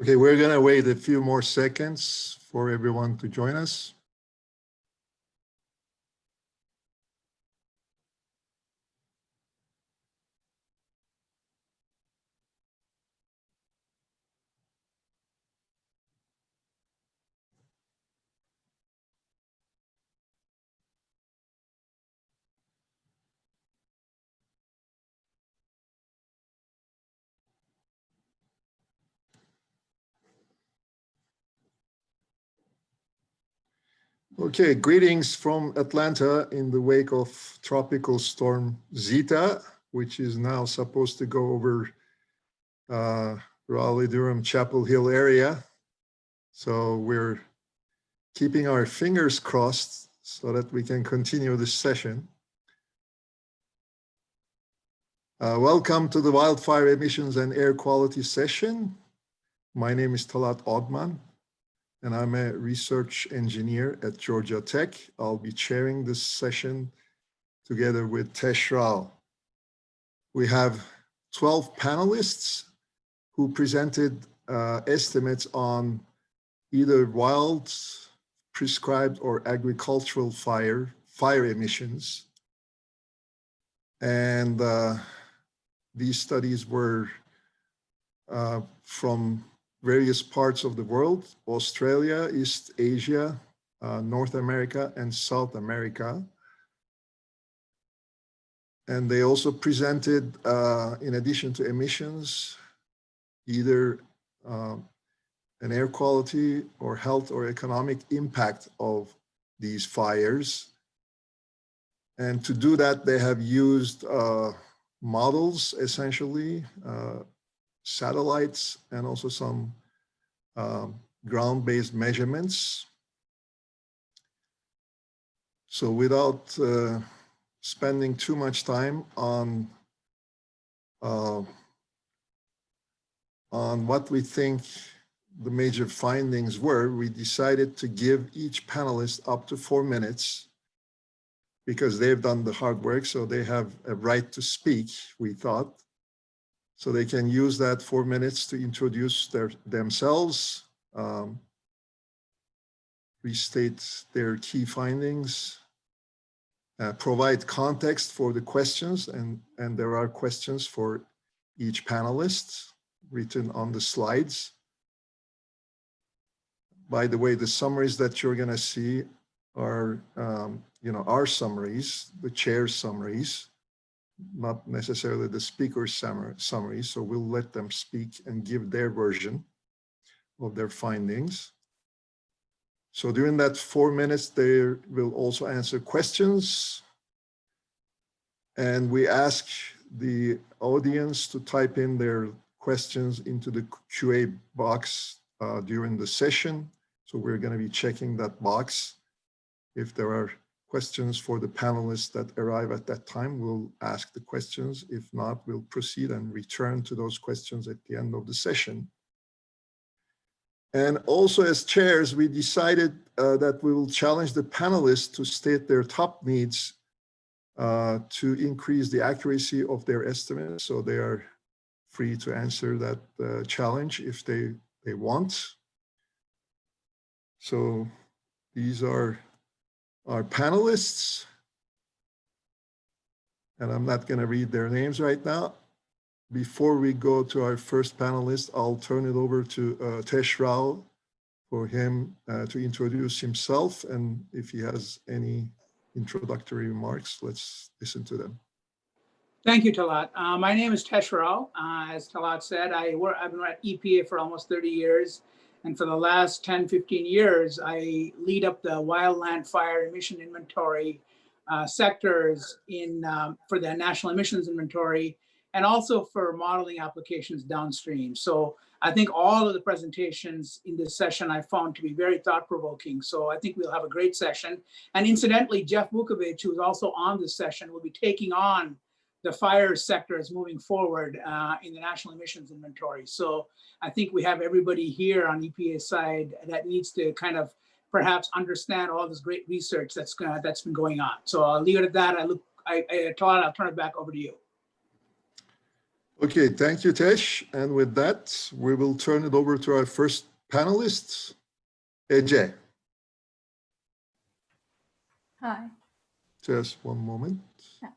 Okay, we're gonna wait a few more seconds for everyone to join us. Okay, greetings from Atlanta in the wake of Tropical Storm Zeta, which is now supposed to go over Raleigh-Durham, Chapel Hill area. So we're keeping our fingers crossed so that we can continue this session. Welcome to the Wildfire Emissions and Air Quality session. My name is Talat Odman, and I'm a research engineer at Georgia Tech. I'll be chairing this session together with Tesh. We have 12 panelists who presented estimates on either wild, prescribed, or agricultural fire emissions. And these studies were from various parts of the world: Australia, East Asia, North America, and South America. And they also presented, in addition to emissions, either an air quality or health or economic impact of these fires. And to do that, they have used models, essentially, satellites, and also some ground-based measurements. So without spending too much time on what we think the major findings were, we decided to give each panelist up to 4 minutes because they've done the hard work, so they have a right to speak, we thought. So they can use that 4 minutes to introduce themselves, restate their key findings, provide context for the questions, and there are questions for each panelist written on the slides. By the way, the summaries that you're gonna see are, our summaries, the chair's summaries, not necessarily the speaker's summary. So we'll let them speak and give their version of their findings. So during that 4 minutes, they will also answer questions. And we ask the audience to type in their questions into the QA box during the session. So we're going to be checking that box. If there are questions for the panelists that arrive at that time, we'll ask the questions. If not, we'll proceed and return to those questions at the end of the session. And also, as chairs, we decided that we will challenge the panelists to state their top needs to increase the accuracy of their estimates. So they are free to answer that challenge if they want. So these are our panelists. And I'm not going to read their names right now. Before we go to our first panelist, I'll turn it over to Tesh for him to introduce himself. And if he has any introductory remarks, let's listen to them. Thank you, Talat. My name is Tesh. As Talat said, I've been at EPA for almost 30 years. And for the last 10, 15 years, I lead up the wildland fire emission inventory sectors for the national emissions inventory, and also for modeling applications downstream. So I think all of the presentations in this session I found to be very thought-provoking. So I think we'll have a great session. And incidentally, Jeff Vukovic, who is also on this session, will be taking on the fire sectors moving forward in the national emissions inventory. So I think we have everybody here on EPA's side that needs to kind of perhaps understand all this great research that's been going on. So I'll leave it at that. Talat, I'll turn it back over to you. Okay, thank you, Tesh. And with that, we will turn it over to our first panelist, Ece. Hi. Just one moment. Yeah.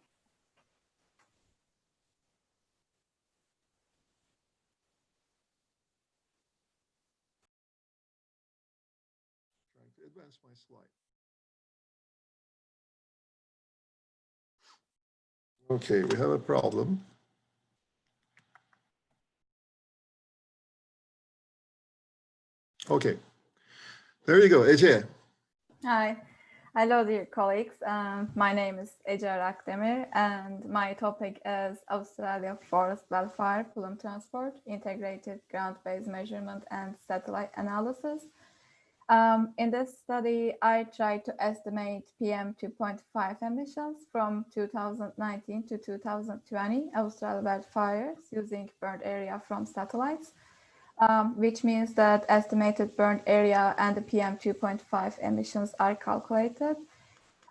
Trying to advance my slide. Okay, we have a problem. Okay, there you go, Ece. Hi. Hello, dear colleagues. My name is Ece Akdemir, and my topic is Australia Forest Wildfire Plume Transport, Integrated Ground-Based Measurement and Satellite Analysis. In this study, I tried to estimate PM 2.5 emissions from 2019 to 2020 Australian wildfires using burned area from satellites. Which means that estimated burned area and the PM 2.5 emissions are calculated.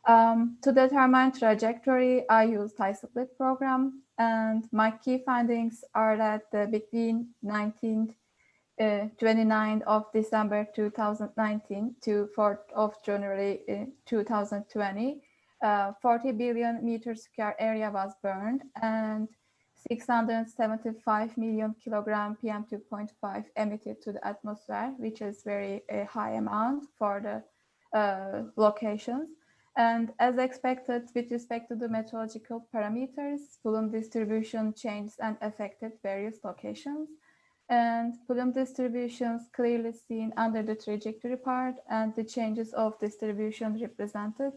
To determine trajectory, I use tie-split program, and my key findings are that between 29th of December 2019 to 4th of January 2020, 40 billion meters square area was burned, and 675 million kilogram PM 2.5 emitted to the atmosphere, which is very high amount for the locations. And as expected, with respect to the meteorological parameters, plume distribution changed and affected various locations. And plume distributions clearly seen under the trajectory part, and the changes of distribution represented.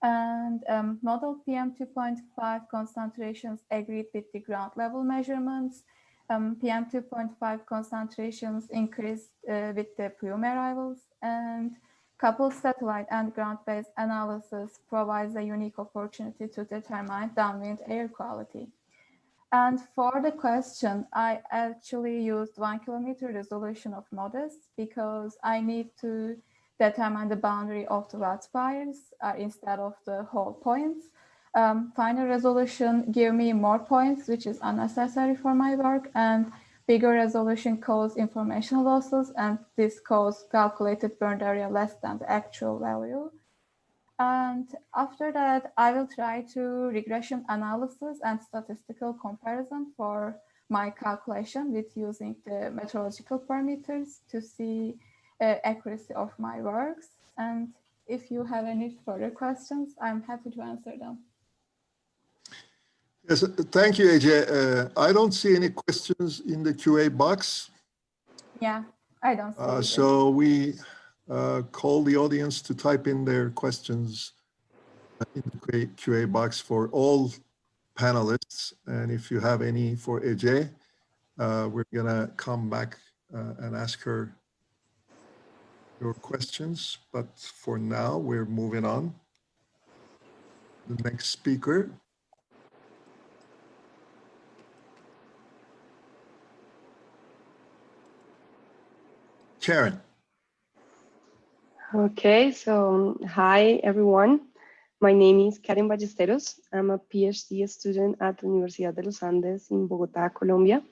And model PM 2.5 concentrations agreed with the ground level measurements. PM 2.5 concentrations increased with the plume arrivals, and coupled satellite and ground-based analysis provides a unique opportunity to determine downwind air quality. And for the question, I actually used 1 kilometer resolution of MODIS because I need to determine the boundary of the wildfires instead of the whole points. Final resolution give me more points, which is unnecessary for my work, and bigger resolution cause information losses, and this cause calculated burned area less than the actual value. And after that, I will try to regression analysis and statistical comparison for my calculation with using the meteorological parameters to see accuracy of my works. And if you have any further questions, I'm happy to answer them. Yes, thank you, Ece. I don't see any questions in the QA box. Yeah, I don't see it. So we call the audience to type in their questions in the QA box for all panelists. And if you have any for Ece, we're gonna come back and ask her your questions. But for now, we're moving on. The next speaker. Karen. Okay, so hi everyone. My name is Karen Ballesteros. I'm a PhD student at the Universidad de los Andes in Bogota, Colombia.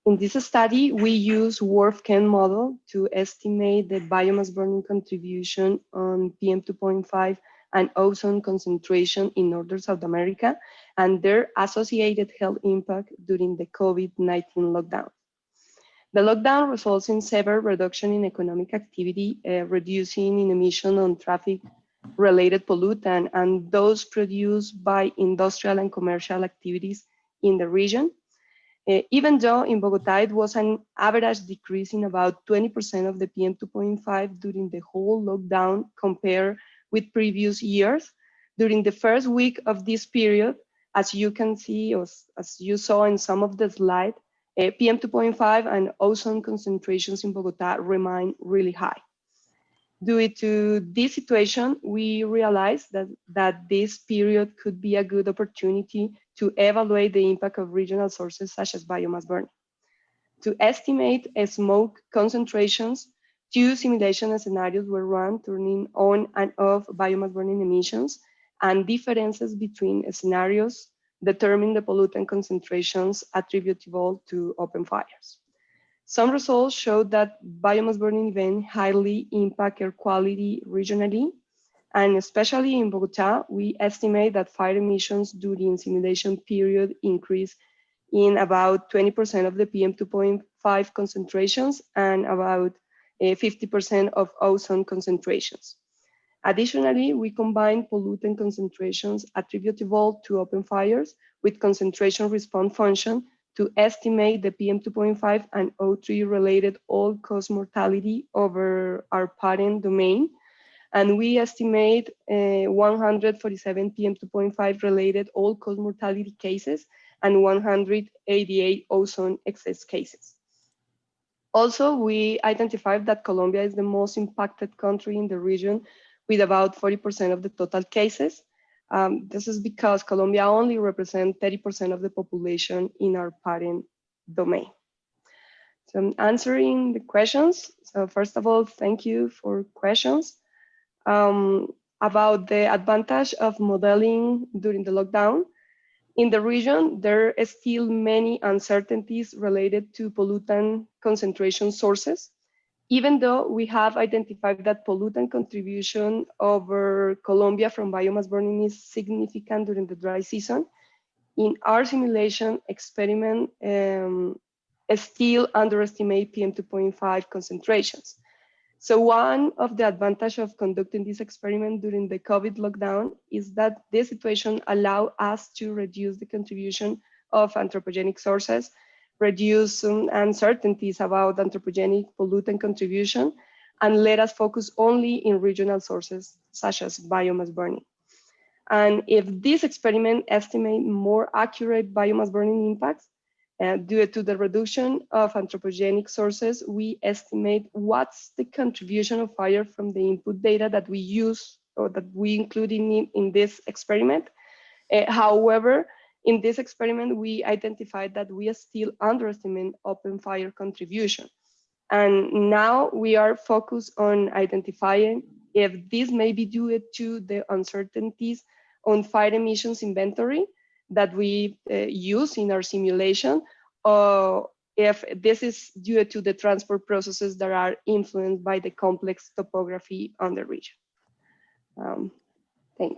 In this study, we use WRF-Ken model to estimate the biomass burning contribution on PM 2.5 and ozone concentration in Northern South America and their associated health impact during the COVID-19 lockdown. The lockdown results in severe reduction in economic activity, reducing in emission on traffic-related pollutant and those produced by industrial and commercial activities in the region. Even though in Bogota it was an average decrease in about 20% of the PM 2.5 during the whole lockdown compared with previous years, during the first week of this period, as you can see, or as you saw in some of the slides, PM 2.5 and ozone concentrations in Bogota remain really high. Due to this situation, we realized that this period could be a good opportunity to evaluate the impact of regional sources such as biomass burning. To estimate smoke concentrations, two simulation scenarios were run, turning on and off biomass burning emissions, and differences between scenarios determine the pollutant concentrations attributable to open fires. Some results showed that biomass burning events highly impact air quality regionally, and especially in Bogota, we estimate that fire emissions during simulation period increase in about 20% of the PM2.5 concentrations and about 50% of ozone concentrations. Additionally, we combine pollutant concentrations attributable to open fires with concentration response function to estimate the PM2.5 and O3 related all-cause mortality over our parent domain. And we estimate 147 PM2.5 related all-cause mortality cases and 188 ozone excess cases. Also, we identified that Colombia is the most impacted country in the region with about 40% of the total cases. This is because Colombia only represents 30% of the population in our parent domain. So I'm answering the questions. So first of all, thank you for questions. About the advantage of modeling during the lockdown. In the region, there are still many uncertainties related to pollutant concentration sources. Even though we have identified that pollutant contribution over Colombia from biomass burning is significant during the dry season, in our simulation experiment, still underestimate PM2.5 concentrations. So one of the advantages of conducting this experiment during the COVID lockdown is that this situation allows us to reduce the contribution of anthropogenic sources, reduce some uncertainties about anthropogenic pollutant contribution, and let us focus only in regional sources such as biomass burning. And if this experiment estimates more accurate biomass burning impacts, due to the reduction of anthropogenic sources, we estimate what's the contribution of fire from the input data that we use or that we include in this experiment. However, in this experiment, we identified that we still underestimate open fire contribution. And now we are focused on identifying if this may be due to the uncertainties on fire emissions inventory that we use in our simulation, or if this is due to the transport processes that are influenced by the complex topography on the region.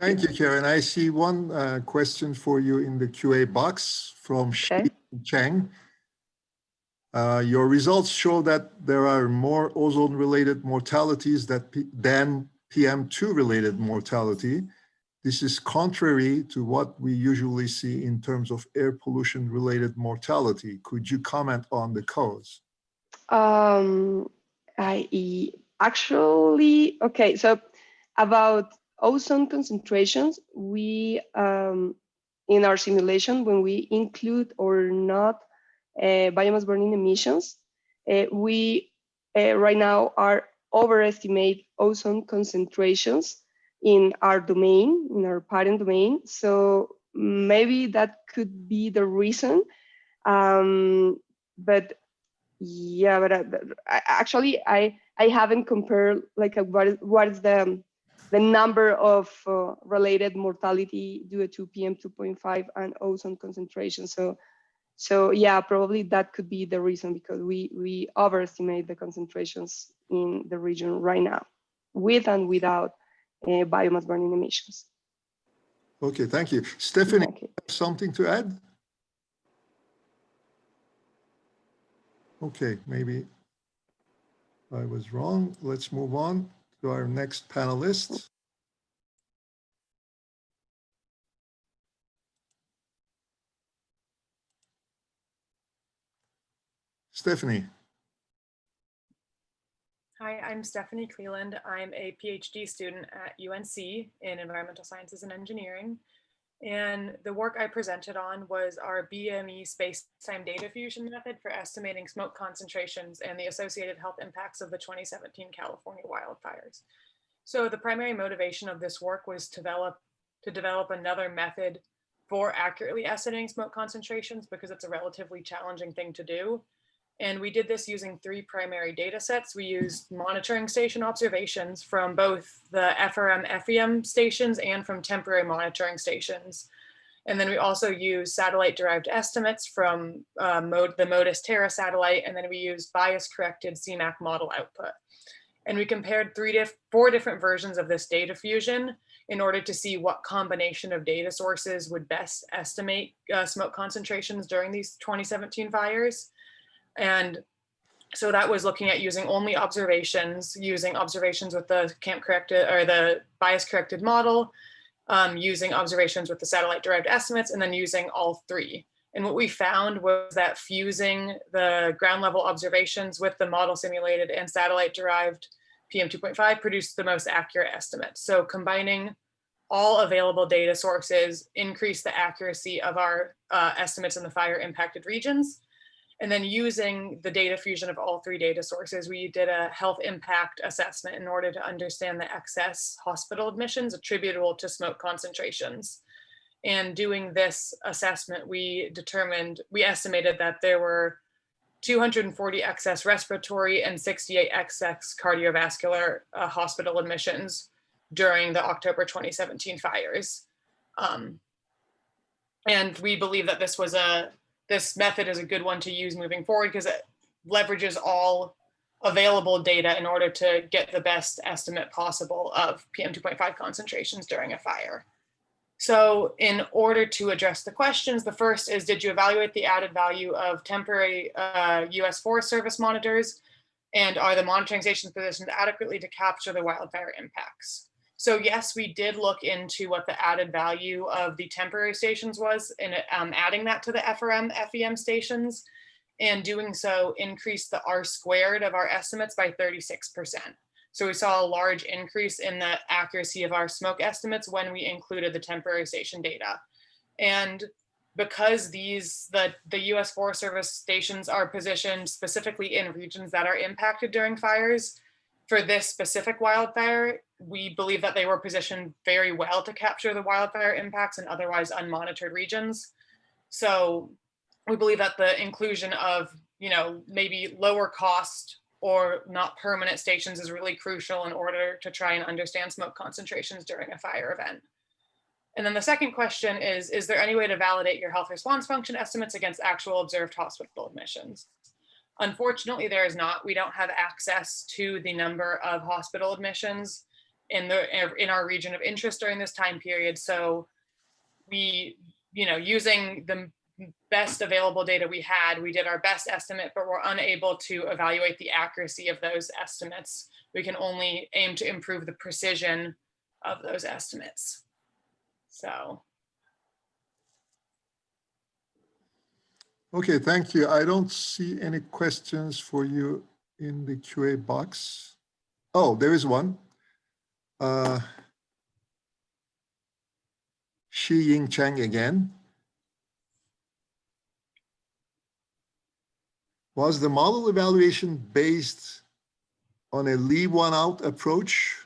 Thank you, Karen. I see one question for you in the QA box from Cheng. Your results show that there are more ozone-related mortalities than PM2-related mortality. This is contrary to what we usually see in terms of air pollution-related mortality. Could you comment on the cause? Okay, so about ozone concentrations, we, in our simulation, when we include or not biomass burning emissions, we right now are overestimate ozone concentrations in our domain, in our parent domain. So maybe that could be the reason. But yeah, but actually I haven't compared like what is the number of related mortality due to PM2.5 and ozone concentration. So yeah, probably that could be the reason, because we overestimate the concentrations in the region right now, with and without biomass burning emissions. Okay, thank you. Stephanie, something to add? Okay, maybe I was wrong. Let's move on to our next panelist. Stephanie. Hi, I'm Stephanie Cleland. I'm a PhD student at UNC in Environmental Sciences and Engineering. And the work I presented on was our BME space-time data fusion method for estimating smoke concentrations and the associated health impacts of the 2017 California wildfires. So the primary motivation of this work was to develop another method for accurately estimating smoke concentrations, because it's a relatively challenging thing to do. And we did this using 3 primary data sets. We used monitoring station observations from both the FRM FEM stations and from temporary monitoring stations. And then we also use satellite-derived estimates from the MODIS Terra satellite, and then we use bias-corrected CMAC model output. And we compared 4 different versions of this data fusion in order to see what combination of data sources would best estimate smoke concentrations during these 2017 fires. And so that was looking at using only observations, using observations with the the bias-corrected model, using observations with the satellite-derived estimates, and then using all 3. And what we found was that fusing the ground level observations with the model simulated and satellite-derived PM2.5 produced the most accurate estimates. So combining all available data sources increased the accuracy of our estimates in the fire impacted regions. And then using the data fusion of all 3 data sources, we did a health impact assessment in order to understand the excess hospital admissions attributable to smoke concentrations. And doing this assessment, we estimated that there were 240 excess respiratory and 68 excess cardiovascular hospital admissions during the October 2017 fires. And we believe that this method is a good one to use moving forward because it leverages all available data in order to get the best estimate possible of PM2.5 concentrations during a fire. So in order to address the questions, the first is, did you evaluate the added value of temporary US Forest Service monitors? And are the monitoring stations positioned adequately to capture the wildfire impacts? So yes, we did look into what the added value of the temporary stations was and adding that to the FRM FEM stations, and doing so increased the R squared of our estimates by 36%. So we saw a large increase in the accuracy of our smoke estimates when we included the temporary station data. And because the US Forest Service stations are positioned specifically in regions that are impacted during fires, for this specific wildfire, we believe that they were positioned very well to capture the wildfire impacts in otherwise unmonitored regions. So we believe that the inclusion of, maybe lower cost or not permanent stations is really crucial in order to try and understand smoke concentrations during a fire event. And then the second question is there any way to validate your health response function estimates against actual observed hospital admissions? Unfortunately, there is not. We don't have access to the number of hospital admissions in our region of interest during this time period. So we, using the best available data we had, we did our best estimate, but we're unable to evaluate the accuracy of those estimates. We can only aim to improve the precision of those estimates. So. Okay, thank you. I don't see any questions for you in the QA box. Oh, there is one. Shi-Ying Cheng again. Was the model evaluation based on a leave one out approach?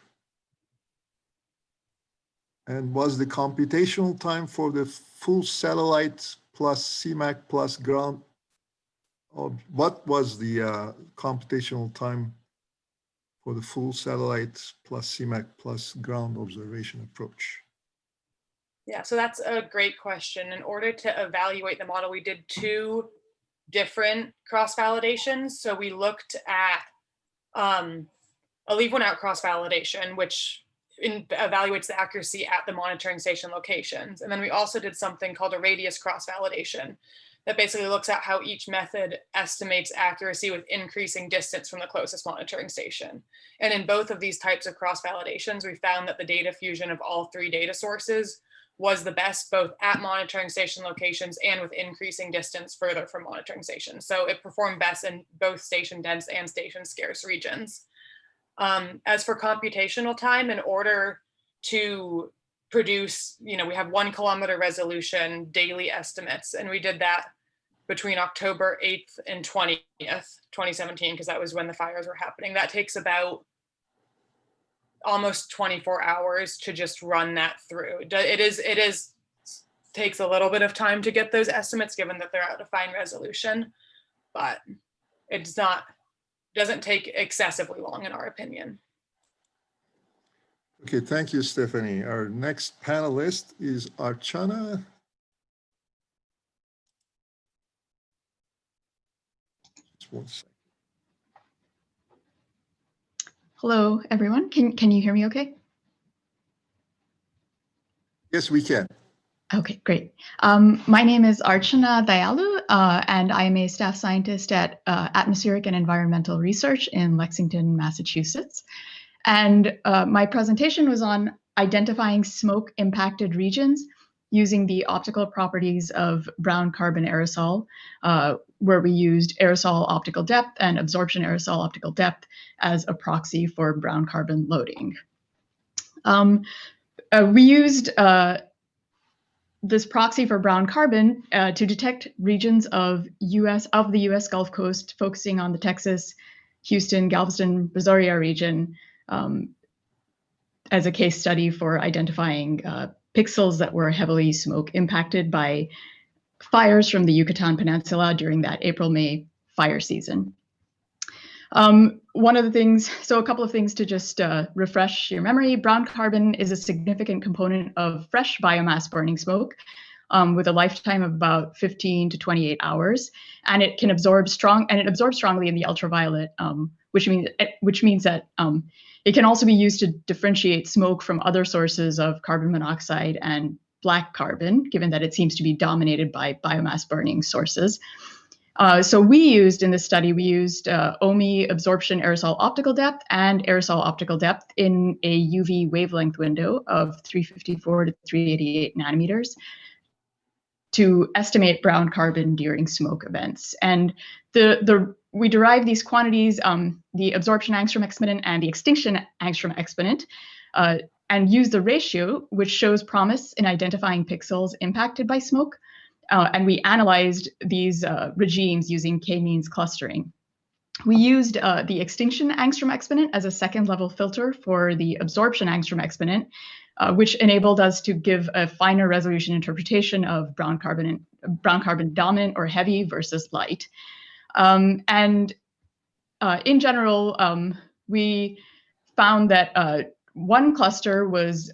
And was the computational time for the full satellite plus CMAC plus ground, what was the computational time for the full satellite plus CMAC plus ground observation approach? Yeah, so that's a great question. In order to evaluate the model, we did 2 different cross-validations. So we looked at a leave one out cross-validation, which evaluates the accuracy at the monitoring station locations. And then we also did something called a radius cross-validation that basically looks at how each method estimates accuracy with increasing distance from the closest monitoring station. And in both of these types of cross-validations, we found that the data fusion of all 3 data sources was the best both at monitoring station locations and with increasing distance further from monitoring stations. So it performed best in both station dense and station scarce regions. As for computational time, in order to produce, we have 1 kilometer resolution daily estimates, and we did that between October 8th and 20th, 2017, because that was when the fires were happening. That takes about almost 24 hours to just run that through. It takes a little bit of time to get those estimates given that they're at a fine resolution, but doesn't take excessively long in our opinion. Okay, thank you, Stephanie. Our next panelist is Archana Just 1 second. Hello, everyone. Can you hear me okay? Yes, we can. Okay, great. My name is Archana Dayalu, and I'm a staff scientist at Atmospheric and Environmental Research in Lexington, Massachusetts. And my presentation was on identifying smoke-impacted regions using the optical properties of brown carbon aerosol, where we used aerosol optical depth and absorption aerosol optical depth as a proxy for brown carbon loading. We used this proxy for brown carbon to detect regions of the US Gulf Coast, focusing on the Texas, Houston, Galveston, Brazoria region as a case study for identifying pixels that were heavily smoke impacted by fires from the Yucatan Peninsula during that April-May fire season. One of the things, so a couple of things to just refresh your memory. Brown carbon is a significant component of fresh biomass burning smoke with a lifetime of about 15 to 28 hours. And it can absorb strongly in the ultraviolet, which means that it can also be used to differentiate smoke from other sources of carbon monoxide and black carbon, given that it seems to be dominated by biomass burning sources. So in this study, we used OMI absorption aerosol optical depth and aerosol optical depth in a UV wavelength window of 354 to 388 nanometers to estimate brown carbon during smoke events. And we derived these quantities, the absorption angstrom exponent and the extinction angstrom exponent, and used the ratio, which shows promise in identifying pixels impacted by smoke. And we analyzed these regimes using k-means clustering. We used the extinction angstrom exponent as a second-level filter for the absorption angstrom exponent, which enabled us to give a finer resolution interpretation of brown carbon dominant or heavy versus light. In general, we found that one cluster was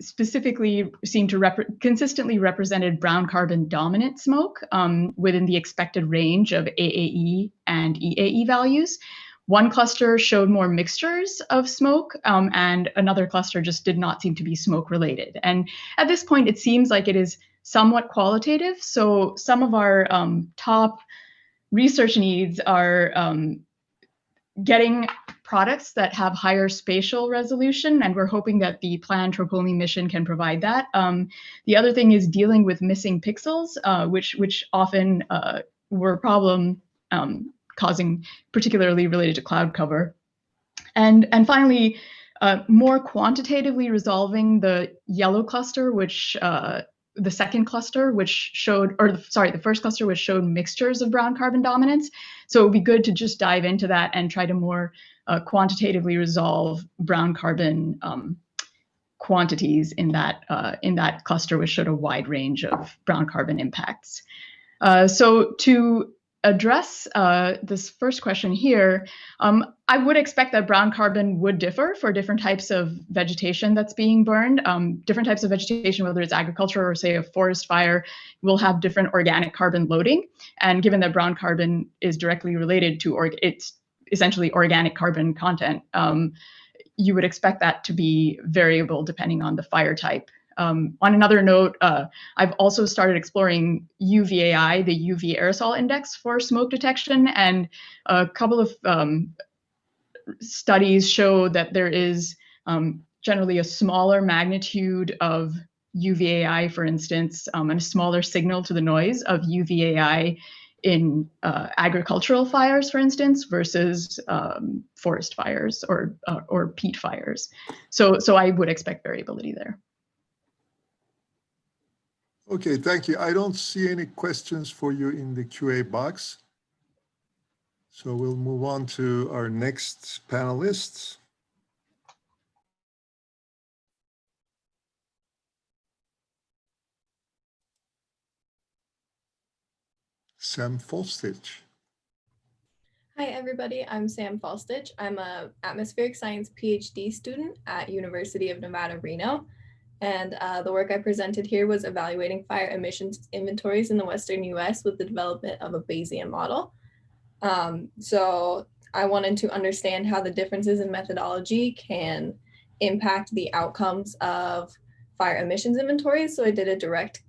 specifically seemed to consistently represented brown carbon dominant smoke within the expected range of AAE and EAE values. One cluster showed more mixtures of smoke, and another cluster just did not seem to be smoke related. And at this point, it seems like it is somewhat qualitative. So some of our top research needs are getting products that have higher spatial resolution, and we're hoping that the planned Tropomi mission can provide that. The other thing is dealing with missing pixels, which often were a problem causing, particularly related to cloud cover. And finally, more quantitatively resolving the yellow cluster, which the second cluster, which showed, the first cluster, which showed mixtures of brown carbon dominance. So it would be good to just dive into that and try to more quantitatively resolve brown carbon quantities in that cluster, which showed a wide range of brown carbon impacts. So to address this first question here, I would expect that brown carbon would differ for different types of vegetation that's being burned. Different types of vegetation, whether it's agriculture or say a forest fire, will have different organic carbon loading. And given that brown carbon is directly related to its essentially organic carbon content, you would expect that to be variable depending on the fire type. On another note, I've also started exploring UVAI, the UV aerosol index for smoke detection, and a couple of studies show that there is generally a smaller magnitude of UVAI, for instance, and a smaller signal to the noise of UVAI in agricultural fires, for instance, versus forest fires or peat fires. So I would expect variability there. Okay, thank you. I don't see any questions for you in the QA box. So we'll move on to our next panelist. Sam Falstich. Hi, everybody. I'm Sam Falstich. I'm an atmospheric science PhD student at University of Nevada, Reno. And the work I presented here was evaluating fire emissions inventories in the Western US with the development of a Bayesian model. So I wanted to understand how the differences in methodology can impact the outcomes of fire emissions inventories. So I did a direct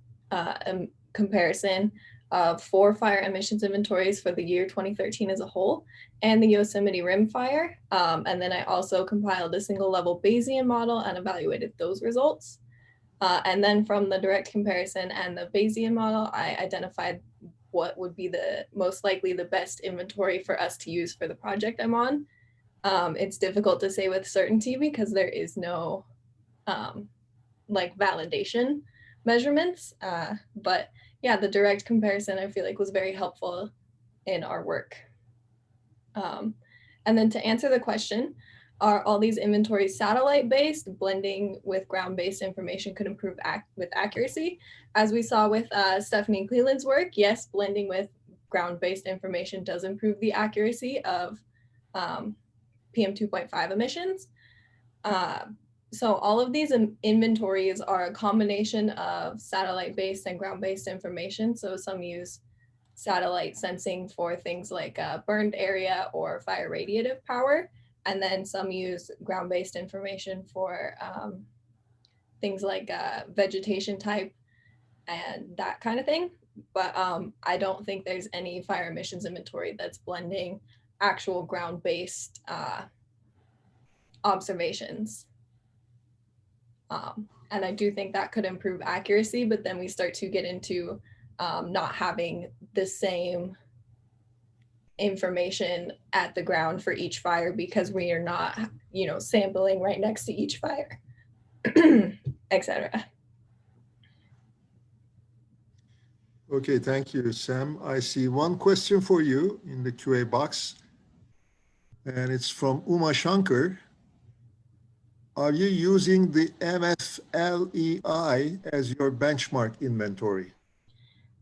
comparison of 4 fire emissions inventories for the year 2013 as a whole and the Yosemite Rim fire. And then I also compiled a single level Bayesian model and evaluated those results. And then from the direct comparison and the Bayesian model, I identified what would be the most likely the best inventory for us to use for the project I'm on. It's difficult to say with certainty because there is no like validation measurements, but yeah, the direct comparison I feel like was very helpful in our work. And then to answer the question, are all these inventories satellite-based? Blending with ground-based information could improve with accuracy. As we saw with Stephanie Cleland's work, yes, blending with ground-based information does improve the accuracy of PM 2.5 emissions. So all of these inventories are a combination of satellite-based and ground-based information. So some use satellite sensing for things like burned area or fire radiative power. And then some use ground-based information for things like vegetation type and that kind of thing. But I don't think there's any fire emissions inventory that's blending actual ground-based observations. And I do think that could improve accuracy, but then we start to get into not having the same information at the ground for each fire because we are not, you know, sampling right next to each fire, etc. Okay, thank you, Sam. I see one question for you in the QA box, and it's from Uma Shankar. Are you using the MFLEI as your benchmark inventory?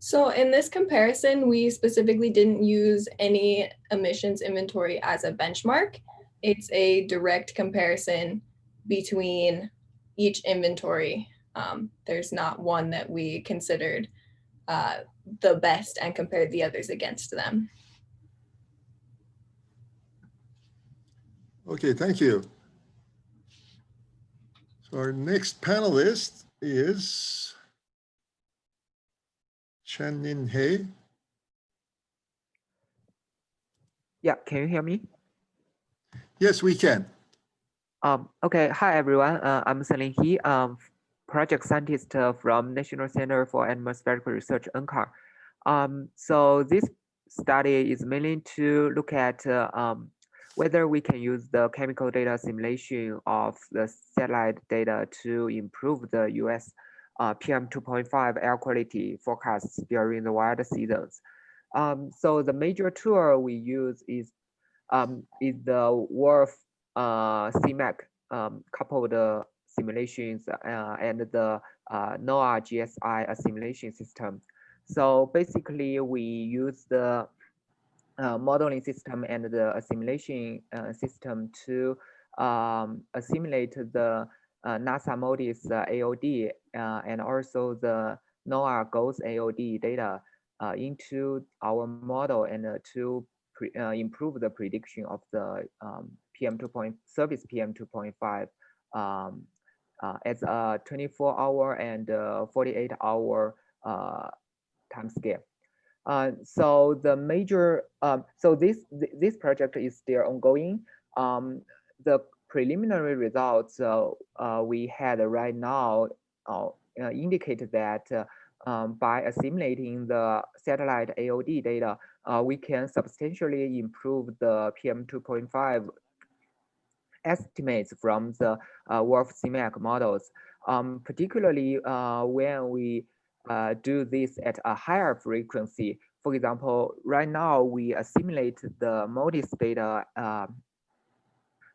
So in this comparison, we specifically didn't use any emissions inventory as a benchmark. It's a direct comparison between each inventory. There's not one that we considered the best and compared the others against them. Okay, thank you. So our next panelist is Cheng-En. Yeah, can you hear me? Yes, we can. Okay, hi everyone. I'm Selin He, project scientist from National Center for Atmospheric Research, NCAR. So this study is mainly to look at whether we can use the chemical data simulation of the satellite data to improve the US PM 2.5 air quality forecasts during the wild seasons. So the major tool we use is the WRF CMAS coupled simulations and the NOAA GSI assimilation system. So basically, we use the modeling system and the assimilation system to assimilate the NASA MODIS AOD and also the NOAA GOES AOD data into our model and to improve the prediction of the service PM 2.5 as a 24-hour and 48-hour time scale. So the major, so this project is still ongoing. The preliminary results we had right now indicate that by assimilating the satellite AOD data, we can substantially improve the PM 2.5 estimates from the WRF CMAS models, particularly when we do this at a higher frequency. For example, right now we assimilate the MODIS data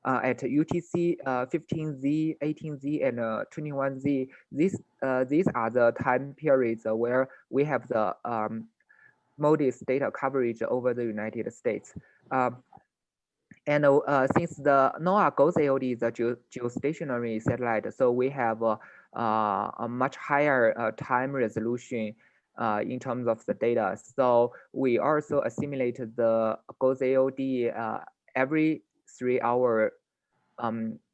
at UTC 15Z, 18Z, and 21Z. These are the time periods where we have the MODIS data coverage over the United States. And since the NOAA GOES AOD is a geostationary satellite, so we have a much higher time resolution in terms of the data. So we also assimilate the GOES AOD every 3 hours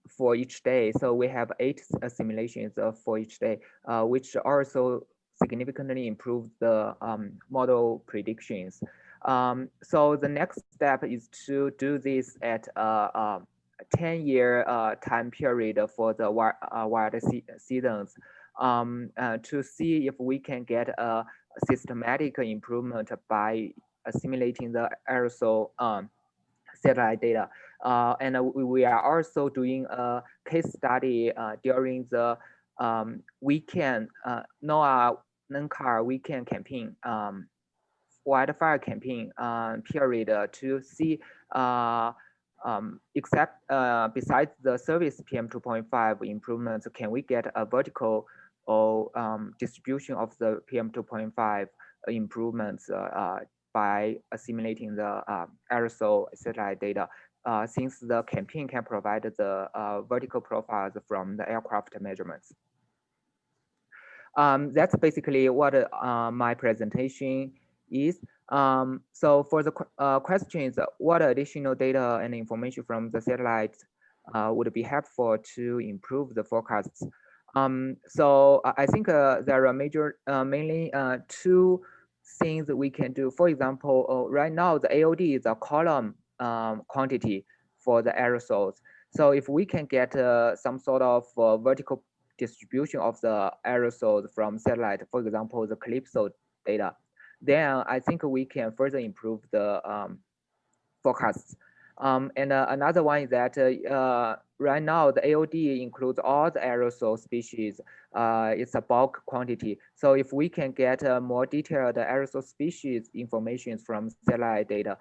for each day. So we have 8 simulations for each day, which also significantly improve the model predictions. So the next step is to do this at a 10-year time period for the wild seasons to see if we can get a systematic improvement by assimilating the aerosol satellite data. And we are also doing a case study during the weekend, NOAA NCAR weekend campaign, wildfire campaign period to see besides the service PM 2.5 improvements, can we get a vertical or distribution of the PM 2.5 improvements by assimilating the aerosol satellite data, since the campaign can provide the vertical profiles from the aircraft measurements. That's basically what my presentation is. So for the questions, what additional data and information from the satellites would be helpful to improve the forecasts? So I think there are mainly 2 things that we can do. For example, right now the AOD is a column quantity for the aerosols. So if we can get some sort of vertical distribution of the aerosols from satellite, for example, the Calypso data, then I think we can further improve the forecasts. And another one is that right now the AOD includes all the aerosol species. It's a bulk quantity. So if we can get more detailed aerosol species information from satellite data,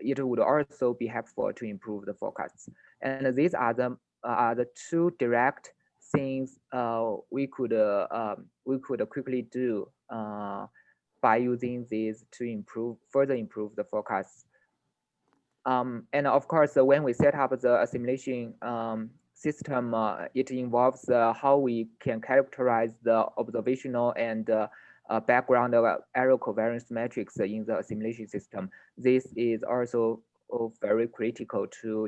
it would also be helpful to improve the forecasts. And these are the 2 direct things we could quickly do by using these to further improve the forecasts. And of course, when we set up the assimilation system, it involves how we can characterize the observational and background of aero covariance metrics in the assimilation system. This is also very critical to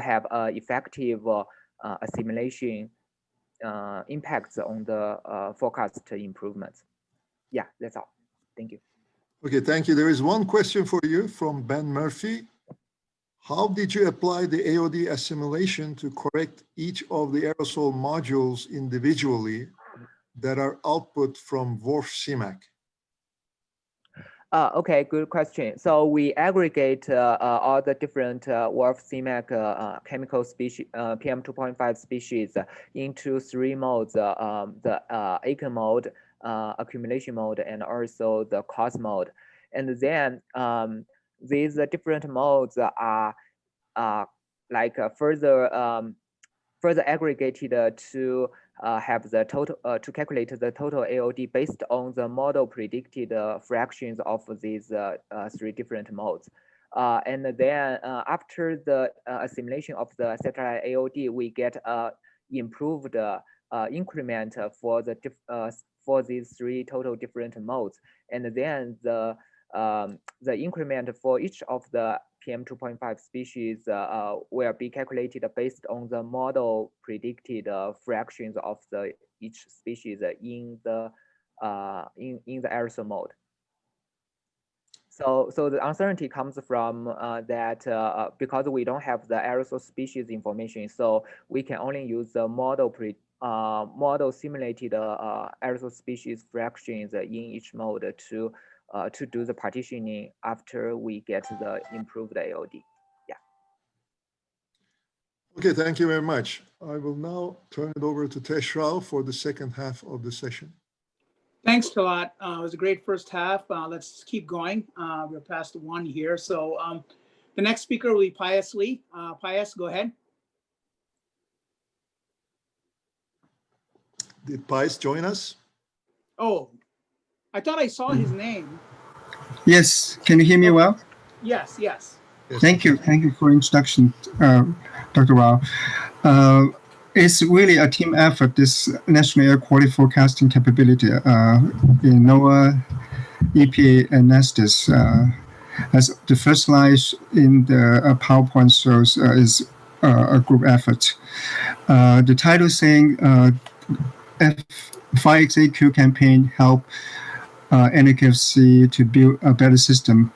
have effective assimilation impacts on the forecast improvements. Yeah, that's all. Thank you. Okay, thank you. There is one question for you from Ben Murphy. How did you apply the AOD assimilation to correct each of the aerosol modules individually that are output from WRF CMAC? Okay, good question. So we aggregate all the different WRF CMAC chemical species, PM 2.5 species into 3 modes, the Aiken mode, accumulation mode, and also the cause mode. And then these different modes are like further aggregated to have the total to calculate the total AOD based on the model predicted fractions of these 3 different modes. And then after the assimilation of the satellite AOD, we get improved increment for these 3 total different modes. And then the increment for each of the PM 2.5 species will be calculated based on the model predicted fractions of each species in the aerosol mode. So the uncertainty comes from that because we don't have the aerosol species information, so we can only use the model simulated aerosol species fractions in each mode to do the partitioning after we get the improved AOD. Yeah. Okay, thank you very much. I will now turn it over to Tesh for the second half of the session. Thanks, Talat. It was a great first half. Let's keep going. We're past 1 here. So the next speaker will be Pius Lee. Pius, go ahead. Did Pius join us? Oh, I thought I saw his name. Yes, can you hear me well? Yes, yes. Yes. Thank you for introduction, Dr. Rao. it's really a team effort, this national air quality forecasting capability in NOAA, EPA, and NESTIS. As the first slide in the PowerPoint shows is a group effort. The title saying FyXAQ campaign help NAKFC to build a better system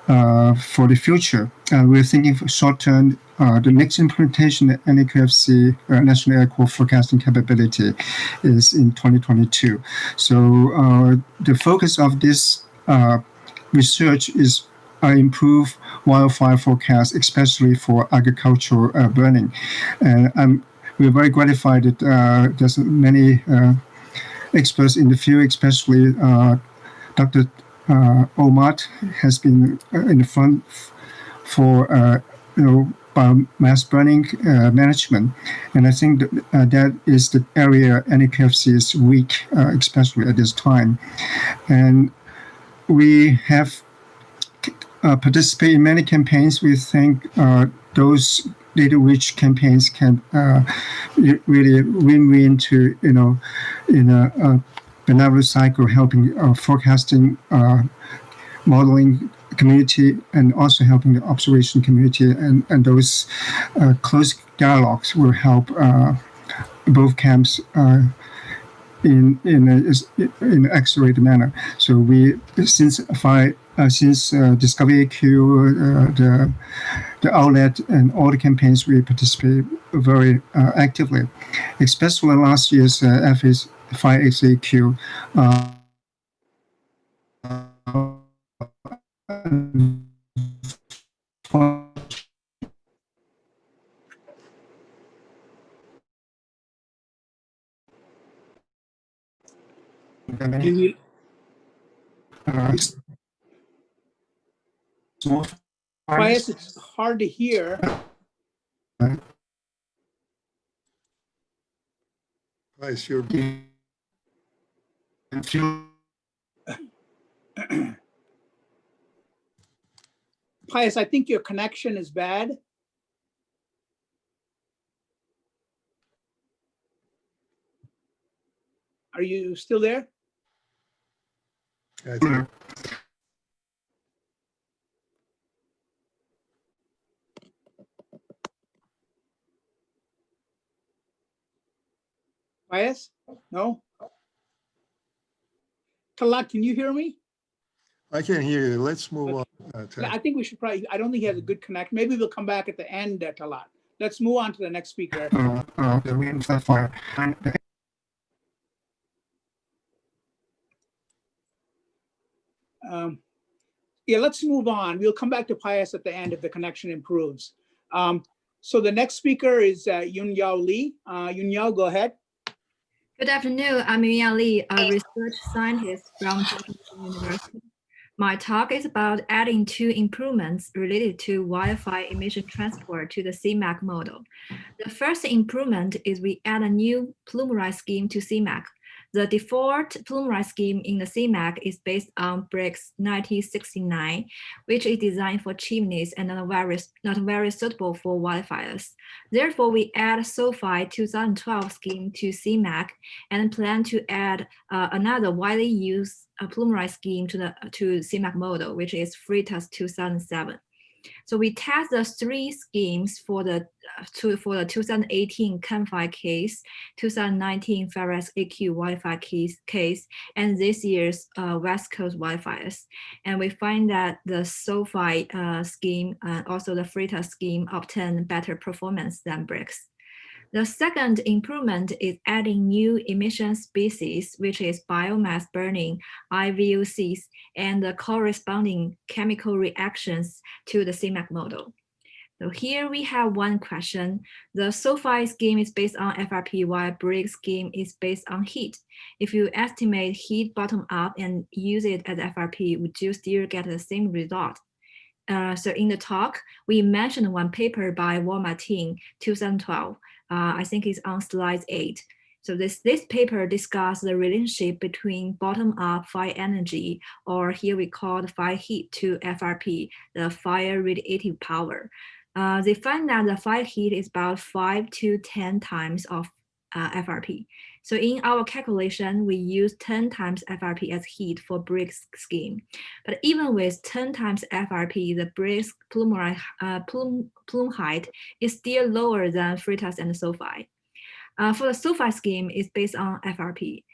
for the future. We're thinking for short term, the next implementation of NAKFC National Air Quality Forecasting capability is in 2022. So the focus of this research is improve wildfire forecast, especially for agricultural burning. And we're very gratified that there's many experts in the field, especially Dr. Odman has been in the front for biomass burning management, and I think that is the area NAKFC is weak, especially at this time. And we have participated in many campaigns. We think those data-rich campaigns can really win-win to in a benevolent cycle, helping forecasting, modeling community, and also helping the observation community, and those close dialogues will help both camps in an accelerated manner. So we since Discovery AQ, the outlet, and all the campaigns we participate very actively, especially last year's FyXAQ. Pius, it's hard to hear. Pius, you're Pius, I think your connection is bad. Are you still there? I think Pius? No? Talat, can you hear me? I can hear you. Let's move on. I think we should probably, I don't think he has a good connection. Maybe we'll come back at the end, Talat. Let's move on to the next speaker. The Wildfire. Yeah, let's move on. We'll come back to Pius at the end if the connection improves. So the next speaker is Yun-Yao Lee. Yun-Yao, go ahead. Good afternoon. I'm Yun-Yao Lee, a research scientist from Cheng-En University. My talk is about adding two improvements related to wildfire emission transport to the CMAC model. The first improvement is we add a new plume rise scheme to CMAC. The default plume rise scheme in the CMAC is based on BRICS 1969, which is designed for chimneys and not very suitable for wildfires. Therefore, we add SOFI 2012 scheme to CMAC and plan to add another widely used plume rise scheme to CMAC model, which is FRITAS 2007. So we test the three schemes for the 2018 CAMFire case, 2019 Ferris AQ wildfire case, and this year's West Coast wildfires. And we find that the SOFI scheme and also the FRITAS scheme obtain better performance than BRICS. The second improvement is adding new emission species, which is biomass burning, IVOCs, and the corresponding chemical reactions to the CMAC model. So here we have one question. The SOFI scheme is based on FRP, while BRICS scheme is based on heat. If you estimate heat bottom up and use it as FRP, would you still get the same result? So in the talk, we mentioned one paper by Martin, 2012. I think it's on slide 8. So this paper discusses the relationship between bottom-up fire energy, or here we call the fire heat, to FRP, the fire radiative power. They find that the fire heat is about 5 to 10 times of FRP. So in our calculation, we use 10 times FRP as heat for bricks scheme. But even with 10 times FRP, the bricks plume height is still lower than fritters and sulfide. For the sulfide scheme, it's based on FRP.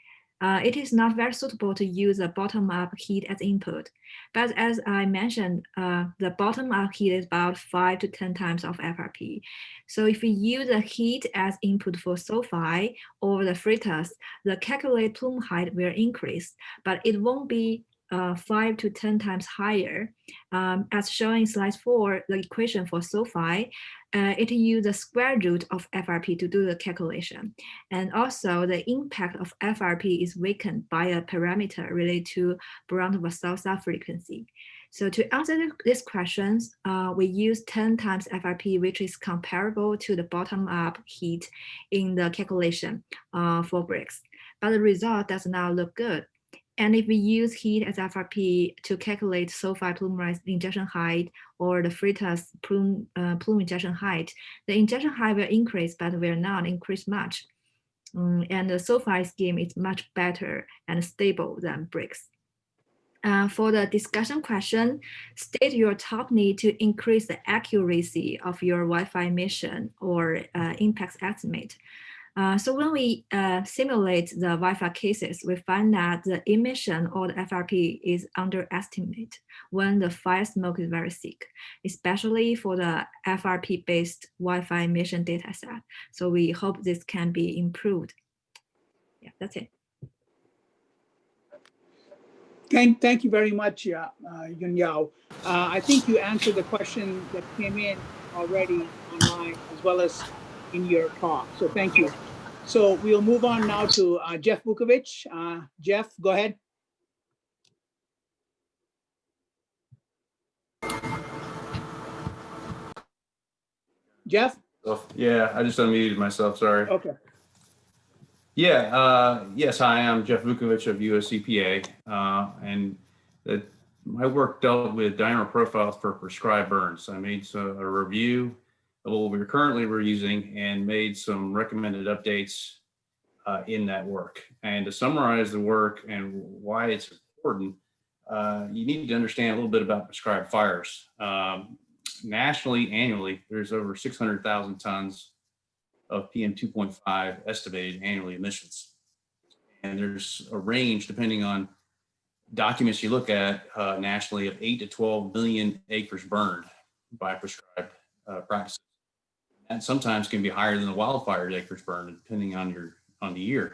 It is not very suitable to use a bottom-up heat as input. But as I mentioned, the bottom-up heat is about 5 to 10 times of FRP. So if we use the heat as input for sulfide or the fritters, the calculated plume height will increase, but it won't be 5 to 10 times higher. As shown in slide 4, the equation for sulfide, it uses the square root of FRP to do the calculation. And also the impact of FRP is weakened by a parameter related to Brown-Carbon frequency. So to answer these questions, we use 10 times FRP, which is comparable to the bottom-up heat in the calculation for bricks. But the result does not look good. And if we use heat as FRP to calculate sulfide plume injection height or the fritters plume injection height, the injection height will increase, but will not increase much. And the sulfide scheme is much better and stable than bricks. For the discussion question, state your top need to increase the accuracy of your Wi-Fi emission or impacts estimate. So when we simulate the Wi-Fi cases, we find that the emission or the FRP is underestimated when the fire smoke is very thick, especially for the FRP-based Wi-Fi emission dataset. So we hope this can be improved. Yeah, that's it. Thank you very much, Yun Yao. I think you answered the question that came in already online as well as in your talk. So thank you. So we'll move on now to Jeff Vukovich. Jeff, go ahead. Jeff? Oh, yeah, I just unmuted myself, sorry. Okay. Yeah, yes, hi, I'm Jeff Vukovich of US EPA, and my work dealt with diurnal profiles for prescribed burns. I made a review of what we're currently using and made some recommended updates in that work. And to summarize the work and why it's important, you need to understand a little bit about prescribed fires. Nationally, annually, there's over 600,000 tons of PM 2.5 estimated annually emissions. And there's a range, depending on documents you look at, nationally of 8 to 12 million acres burned by prescribed practices. And sometimes can be higher than the wildfire acres burned, depending on the year.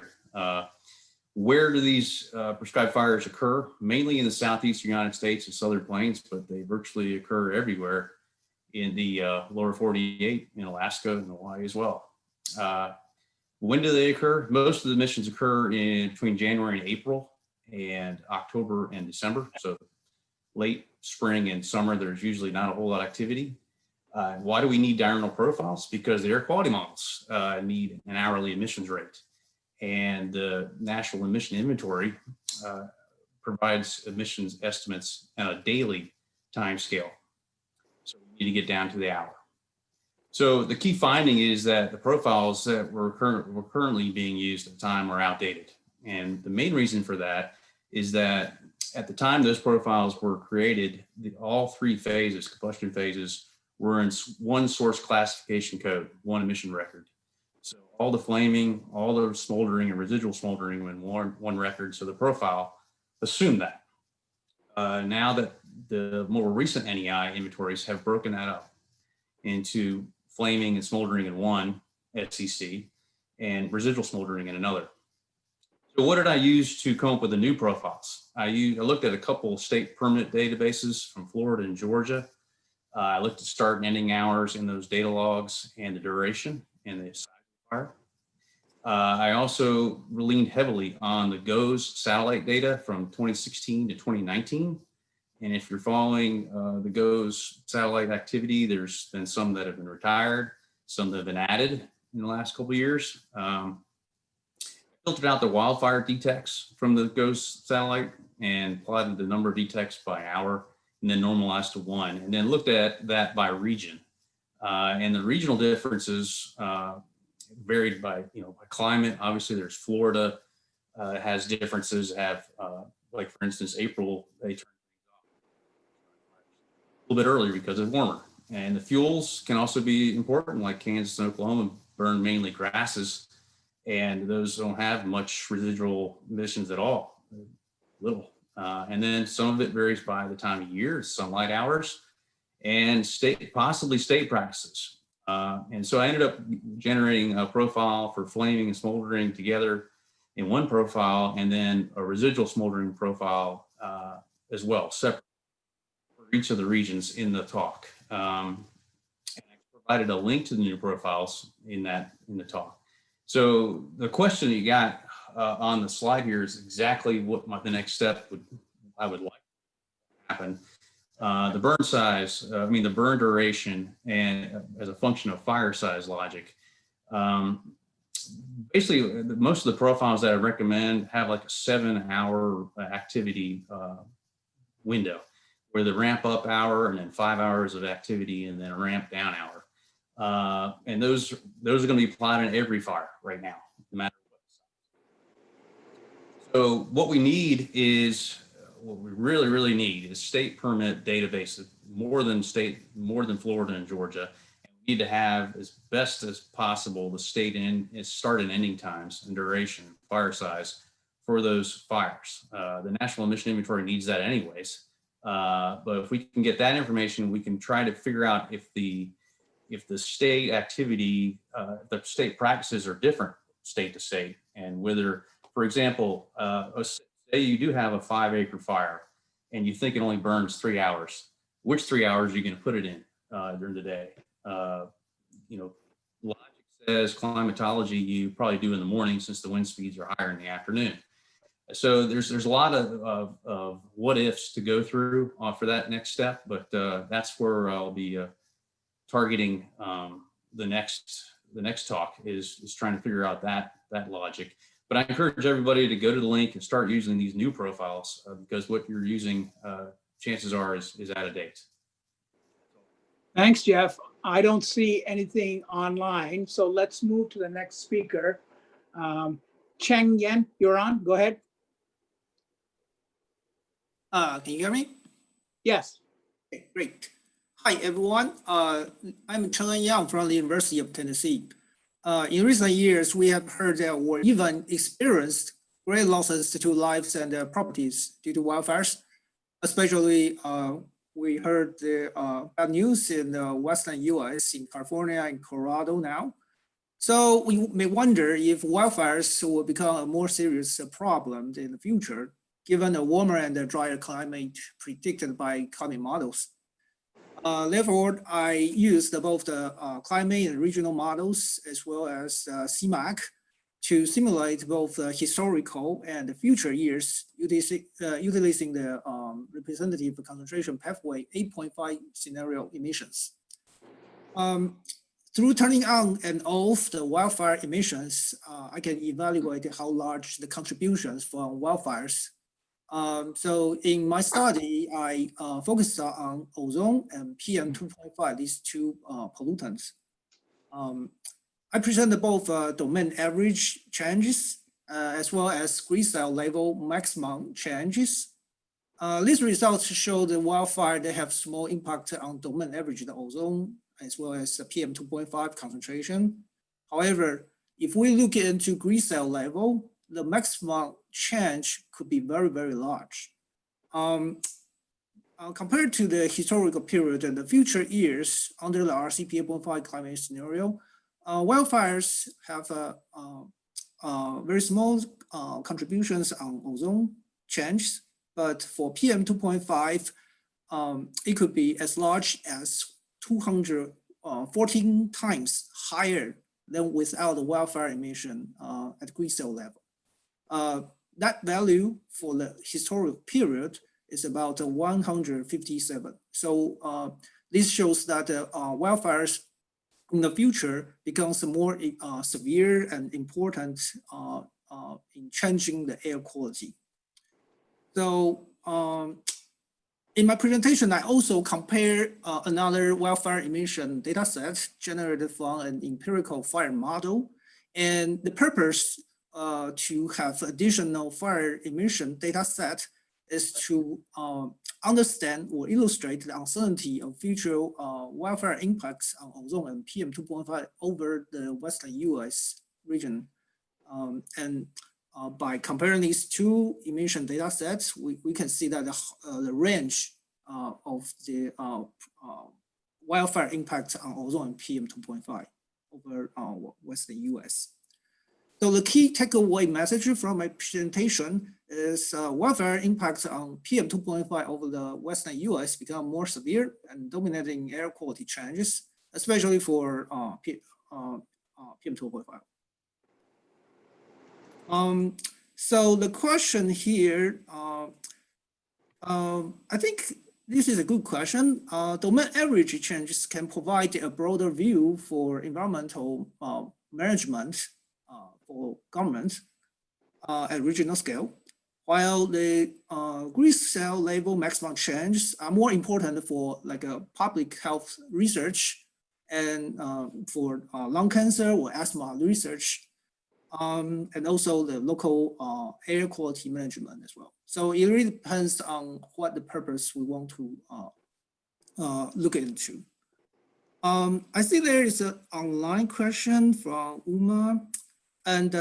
Where do these prescribed fires occur? Mainly in the southeastern United States and southern plains, but they virtually occur everywhere in the lower 48, in Alaska and Hawaii as well. When do they occur? Most of the emissions occur in between January and April and October and December. So late spring and summer, there's usually not a whole lot of activity. Why do we need diurnal profiles? Because the air quality models need an hourly emissions rate. And the National Emission Inventory provides emissions estimates on a daily time scale. So we need to get down to the hour. So the key finding is that the profiles that were currently being used at the time are outdated. And the main reason for that is that at the time those profiles were created, all three phases, combustion phases, were in one source classification code, one emission record. So all the flaming, all the smoldering and residual smoldering were in one record. So the profile assumed that. Now that the more recent NEI inventories have broken that up into flaming and smoldering in one SEC and residual smoldering in another. So what did I use to come up with the new profiles? I looked at a couple of state permanent databases from Florida and Georgia. I looked at start and ending hours in those data logs and the duration and the size of the fire. I also leaned heavily on the GOES satellite data from 2016 to 2019. And if you're following the GOES satellite activity, there's been some that have been retired, some that have been added in the last couple of years. Filtered out the wildfire detects from the GOES satellite and plotted the number of detects by hour and then normalized to 1, and then looked at that by region. And the regional differences varied by, by climate. Obviously, there's Florida has differences. Like for instance, April, they turn a little bit earlier because it's warmer. And the fuels can also be important, like Kansas and Oklahoma burn mainly grasses, and those don't have much residual emissions at all, little. And then some of it varies by the time of year, sunlight hours, and possibly state practices. And so I ended up generating a profile for flaming and smoldering together in one profile, and then a residual smoldering profile as well, separate for each of the regions in the talk. And I provided a link to the new profiles in the talk. So the question you got on the slide here is exactly what the next step I would like to happen. The burn size, the burn duration, and as a function of fire size logic. Basically, most of the profiles that I recommend have like a 7-hour activity window, where the ramp up hour and then 5 hours of activity and then a ramp down hour. And those are going to be applied in every fire right now, no matter what. So what we really, really need is state permit databases, more than Florida and Georgia. And we need to have, as best as possible, the start and ending times and duration, fire size for those fires. The National Emission Inventory needs that anyways. But if we can get that information, we can try to figure out if the state activity, the state practices are different state to state, and whether, for example, say you do have a 5-acre fire and you think it only burns 3 hours, which 3 hours are you going to put it in during the day? Logic says climatology you probably do in the morning, since the wind speeds are higher in the afternoon. So there's a lot of what ifs to go through for that next step, but that's where I'll be targeting the next talk is trying to figure out that logic. But I encourage everybody to go to the link and start using these new profiles because what you're using, chances are, is out of date. Thanks, Jeff. I don't see anything online, so let's move to the next speaker. Cheng-En, you're on. Go ahead. Can you hear me? Yes. Okay, great. Hi, everyone. I'm Cheng-En from the University of Tennessee. In recent years, we have heard that we even experienced great losses to lives and properties due to wildfires. Especially, we heard the bad news in the Western US, in California and Colorado now. So we may wonder if wildfires will become a more serious problem in the future, given a warmer and a drier climate predicted by climate models. Therefore, I used both the climate and regional models as well as CMAS to simulate both historical and future years utilizing the representative concentration pathway 8.5 scenario emissions. Through turning on and off the wildfire emissions, I can evaluate how large the contributions from wildfires. So in my study, I focused on ozone and PM2.5, these two pollutants. I presented both domain average changes as well as grid cell level maximum changes. These results show the wildfire that have small impact on domain average, the ozone, as well as the PM2.5 concentration. However, if we look into grid cell level, the maximum change could be very, very large. Compared to the historical period and the future years under the RCP 8.5 climate scenario, wildfires have very small contributions on ozone change, but for PM2.5, it could be as large as 214 times higher than without the wildfire emission at grid cell level. That value for the historical period is about 157. So this shows that wildfires in the future becomes more severe and important in changing the air quality. So In my presentation, I also compare another wildfire emission data set generated from an empirical fire model. And the purpose to have additional fire emission data set is to understand or illustrate the uncertainty of future wildfire impacts on ozone and PM 2.5 over the Western US region. By comparing these two emission data sets, we can see that the range of the wildfire impact on ozone and PM 2.5 over Western US. So the key takeaway message from my presentation is wildfire impacts on PM 2.5 over the Western US become more severe and dominating air quality changes, especially for PM 2.5. So the question here, I think this is a good question. Domain average changes can provide a broader view for environmental management for government at regional scale, while the grid cell level maximum changes are more important for like a public health research and for lung cancer or asthma research. And also the local air quality management as well. So it really depends on what the purpose we want to look into. I see there is an online question from Uma, and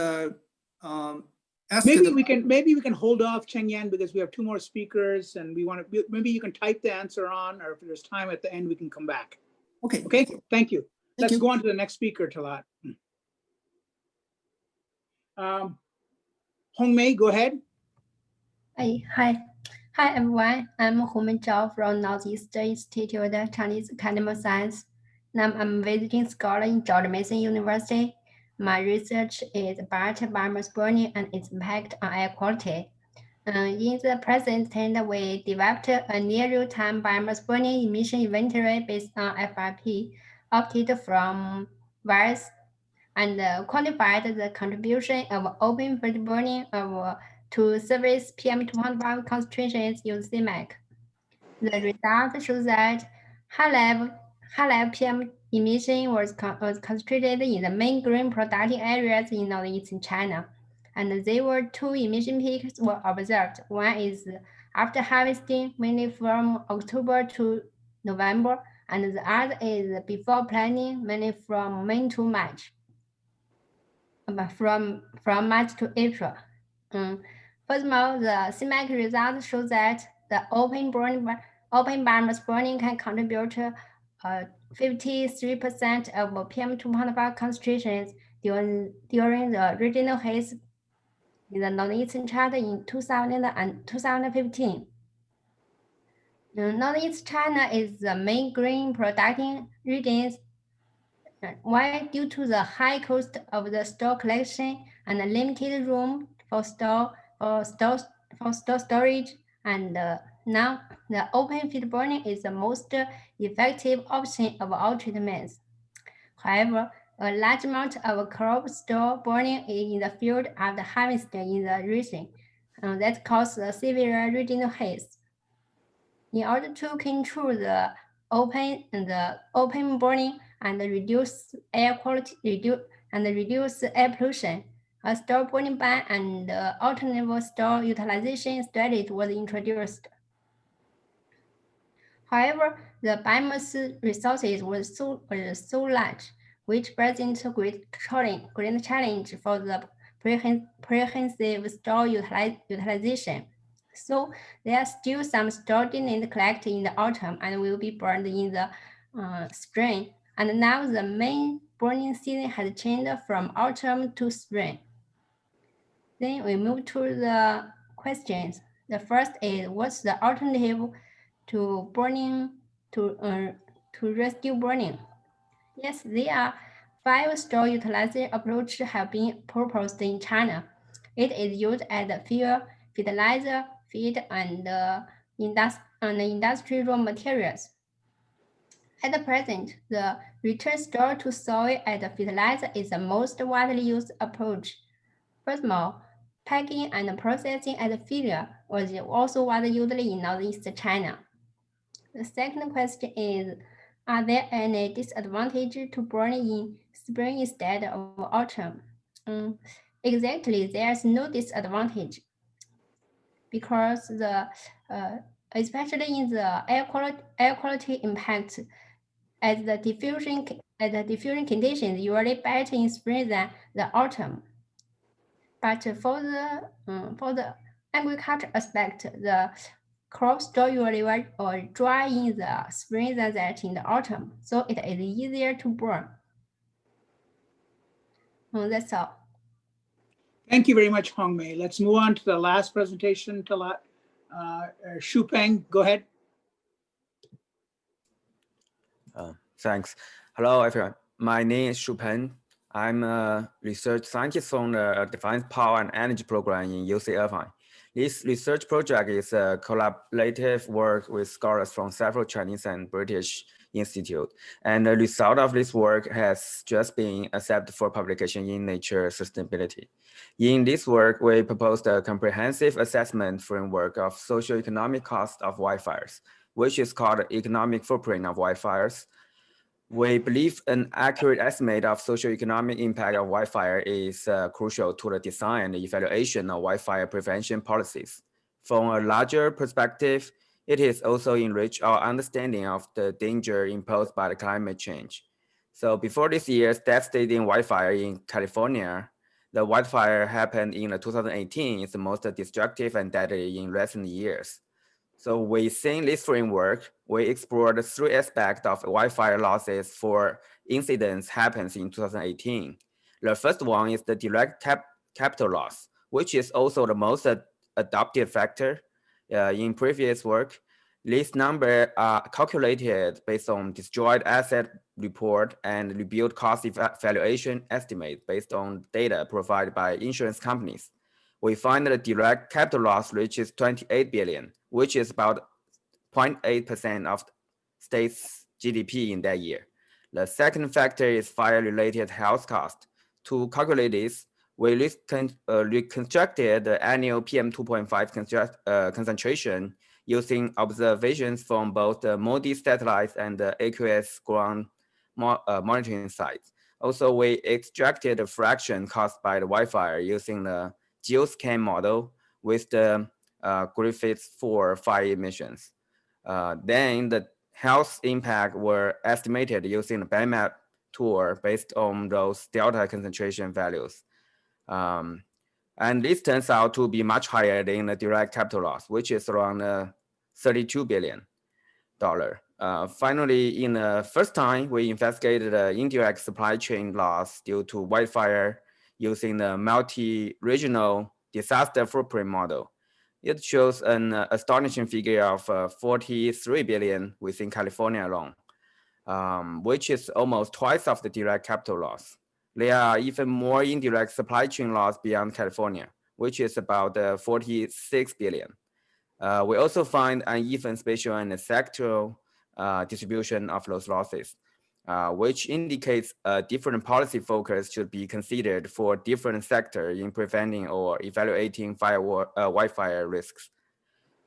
maybe we can hold off, Cheng-En, because we have two more speakers, and we want to. Maybe you can type the answer on, or if there's time at the end, we can come back. Okay. Okay. Thank you. Let's go on to the next speaker, Talat. Hong Mei, go ahead. Hi everyone. I'm Hong Zhao from Northeast Institute of Chinese Academy of Science. Now I'm visiting scholar in George Mason University. My research is about biomass burning and its impact on air quality. In the present tense, we developed a near real-time biomass burning emission inventory based on FRP, opted from various and quantified the contribution of open field burning to service PM 2.5 concentrations using CMAS. The results show that high-level PM emission was concentrated in the main grain producing areas in northeastern China, and there were two emission peaks were observed. One is after harvesting, mainly from October to November, and the other is before planting, mainly from May to March. From March to April. Furthermore, the CMAS results show that the open biomass burning can contribute 53% of PM 2.5 concentrations during the regional heat in the northeastern China in 2000 and 2015. Northeast China is the main grain producing region. Why? Due to the high cost of the store collection and the limited room for storage, and now the open field burning is the most effective option of all treatments. However, a large amount of crop store burning in the field after harvest in the region that causes severe regional heat. In order to control the open burning and reduce air quality, reduce air pollution, a store burning ban and alternative store utilization strategy was introduced. However, the biomass resources were so large, which presents a great challenge for the comprehensive store utilization. So there are still some stored and collected in the autumn and will be burned in the spring. And now the main burning season has changed from autumn to spring. Then we move to the questions. The first is, what's the alternative to burning, to rescue burning? Yes, there are 5 store utilization approaches have been proposed in China. It is used as a fuel, fertilizer, feed, and industry raw materials. At the present, the return store to soil as a fertilizer is the most widely used approach. Furthermore, packing and processing as a fuel was also widely used in northeast China. The second question is, are there any disadvantages to burning in spring instead of autumn? Exactly, there's no disadvantage because especially in the air quality impact, as the diffusion conditions usually better in spring than the autumn. But for the agriculture aspect, the crops do usually or dry in the spring than that in the autumn, so it is easier to burn. That's all. Thank you very much, Hongmei. Let's move on to the last presentation, Talat. Shupeng, go ahead. Thanks. Hello, everyone. My name is Shupeng. I'm a research scientist on the Advanced Power and Energy program in UC Irvine. This research project is a collaborative work with scholars from several Chinese and British institutes. And the result of this work has just been accepted for publication in Nature Sustainability. In this work, we proposed a comprehensive assessment framework of socioeconomic cost of wildfires, which is called economic footprint of wildfires. We believe an accurate estimate of socioeconomic impact of wildfire is crucial to the design and evaluation of wildfire prevention policies. From a larger perspective, it is also enriched our understanding of the danger imposed by the climate change. So before this year's devastating wildfire in California, the wildfire happened in 2018 is the most destructive and deadly in recent years. So within this framework, we explored 3 aspects of wildfire losses for incidents happens in 2018. The first one is the direct capital loss, which is also the most adopted factor in previous work. These numbers are calculated based on destroyed asset report and rebuild cost evaluation estimate based on data provided by insurance companies. We find that the direct capital loss reaches 28 billion, which is about 0.8% of state's GDP in that year. The second factor is fire-related health cost. To calculate this, we reconstructed the annual PM2.5 concentration using observations from both the MODIS satellites and the AQS ground monitoring sites. Also, we extracted the fraction caused by the wildfire using the geoscan model with the Griffiths for fire emissions. Then the health impact were estimated using the bandmap tool based on those delta concentration values. And this turns out to be much higher than the direct capital loss, which is around $32 billion. Finally, in the first time, we investigated the indirect supply chain loss due to wildfire using the multi-regional disaster footprint model. It shows an astonishing figure of 43 billion within California alone, which is almost twice of the direct capital loss. There are even more indirect supply chain loss beyond California, which is about 46 billion. We also find uneven spatial and sectoral distribution of those losses, which indicates a different policy focus should be considered for different sectors in preventing or evaluating wildfire risks.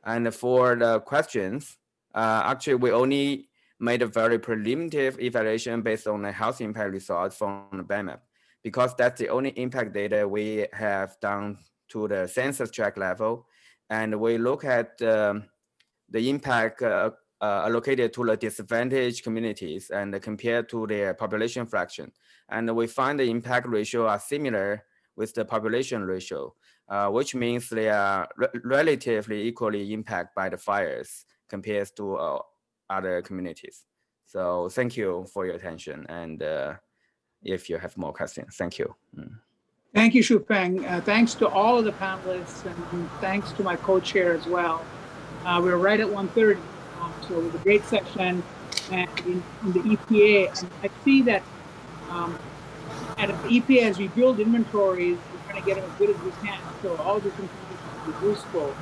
And for the questions, actually, we only made a very preliminary evaluation based on the health impact results from the bandmap, because that's the only impact data we have done to the census tract level. And we look at the impact allocated to the disadvantaged communities and compared to their population fraction. And we find the impact ratio are similar with the population ratio, which means they are relatively equally impacted by the fires compared to other communities. So thank you for your attention. And if you have more questions, thank you. Thank you, Shupeng. Thanks to all of the panelists and thanks to my co-chair as well. We're right at 1:30, so it was a great session. And in the EPA, and I see that at the EPA, as we build inventories, we're trying to get them as good as we can. So all this information will be useful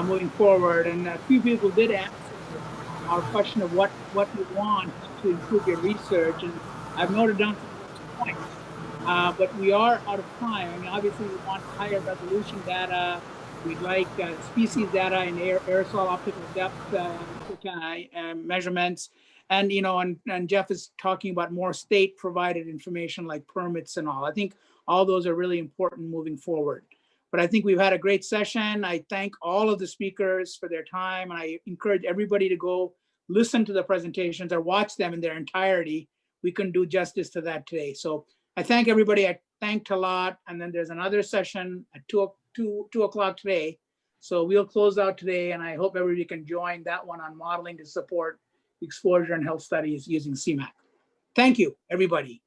moving forward. And a few people did answer our question of what you want to improve your research. And I've noted down some points. But we are out of time. I mean, obviously, we want higher resolution data, We'd like species data in aerosol optical depth measurements. And, and Jeff is talking about more state provided information like permits and all. I think all those are really important moving forward. But I think we've had a great session. I thank all of the speakers for their time. And I encourage everybody to go listen to the presentations or watch them in their entirety. We couldn't do justice to that today. So I thank everybody. I thank Talat. And then there's another session at 2 o'clock today. So we'll close out today. And I hope everybody can join that one on modeling to support exposure and health studies using CMAS. Thank you, everybody.